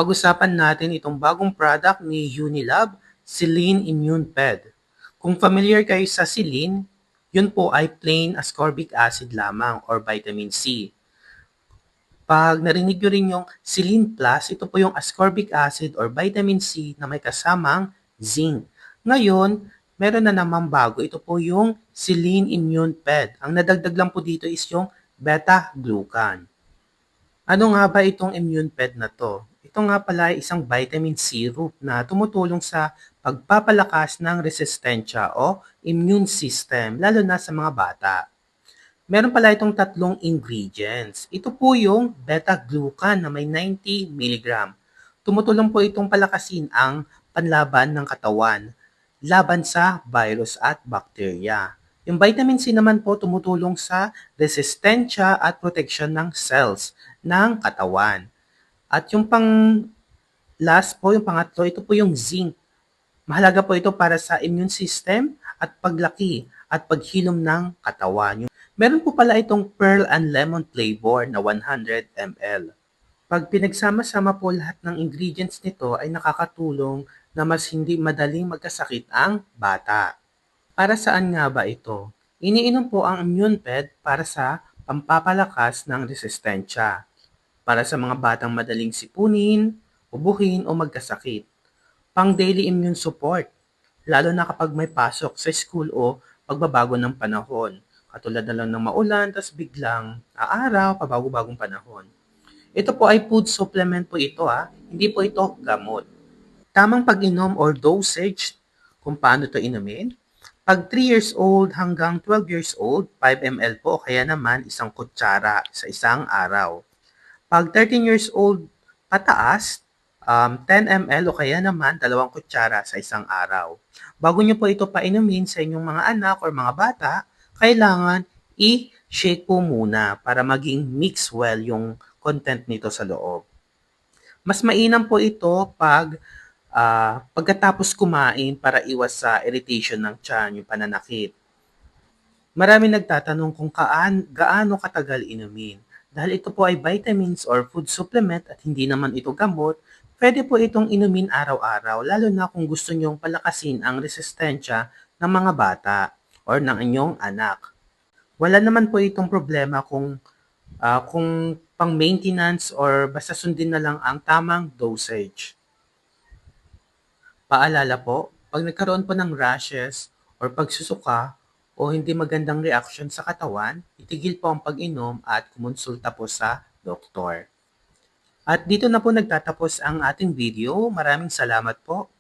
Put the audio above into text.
Pag-usapan natin itong bagong product ni Unilab, Silene Immune Ped. Kung familiar kayo sa Silene, yun po ay plain ascorbic acid lamang or vitamin C. Pag narinig nyo rin yung Silene Plus, ito po yung ascorbic acid or vitamin C na may kasamang zinc. Ngayon, meron na namang bago. Ito po yung Silene Immune Ped. Ang nadagdag lang po dito is yung beta-glucan. Ano nga ba itong immune ped na to? Ito nga pala ay isang vitamin syrup na tumutulong sa pagpapalakas ng resistensya o immune system, lalo na sa mga bata. Meron pala itong tatlong ingredients. Ito po yung beta-glucan na may 90 mg. Tumutulong po itong palakasin ang panlaban ng katawan laban sa virus at bakterya. Yung vitamin C naman po tumutulong sa resistensya at protection ng cells ng katawan. At yung pang last po, yung pangatlo, ito po yung zinc. Mahalaga po ito para sa immune system at paglaki at paghilom ng katawan. Meron po pala itong pearl and lemon flavor na 100 ml. Pag pinagsama-sama po lahat ng ingredients nito ay nakakatulong na mas hindi madaling magkasakit ang bata. Para saan nga ba ito? Iniinom po ang immune ped para sa pampapalakas ng resistensya, para sa mga batang madaling sipunin, ubuhin o magkasakit. Pang daily immune support, lalo na kapag may pasok sa school o pagbabago ng panahon. Katulad na lang ng maulan, tas biglang aaraw, pabago-bagong panahon. Ito po ay food supplement po ito hindi po ito gamot. Tamang pag-inom or dosage kung paano ito inumin. Pag 3 years old hanggang 12 years old, 5 ml po, kaya naman isang kutsara sa isang araw. Pag 13 years old pataas, 10 ml o kaya naman 2 kutsara sa isang araw. Bago nyo po ito painumin sa inyong mga anak or mga bata, kailangan i-shake po muna para maging mix well yung content nito sa loob. Mas mainam po ito pagkatapos kumain para iwas sa irritation ng tiyan, yung pananakit. Marami nagtatanong kung gaano katagal inumin. Dahil ito po ay vitamins or food supplement at hindi naman ito gamot, pwede po itong inumin araw-araw, lalo na kung gusto nyong palakasin ang resistensya ng mga bata or ng inyong anak. Wala naman po itong problema kung pang-maintenance or basta sundin na lang ang tamang dosage. Paalala po, pag nagkaroon po ng rashes or pagsusuka o hindi magandang reaction sa katawan, itigil po ang pag-inom at kumonsulta po sa doktor. At dito na po nagtatapos ang ating video. Maraming salamat po.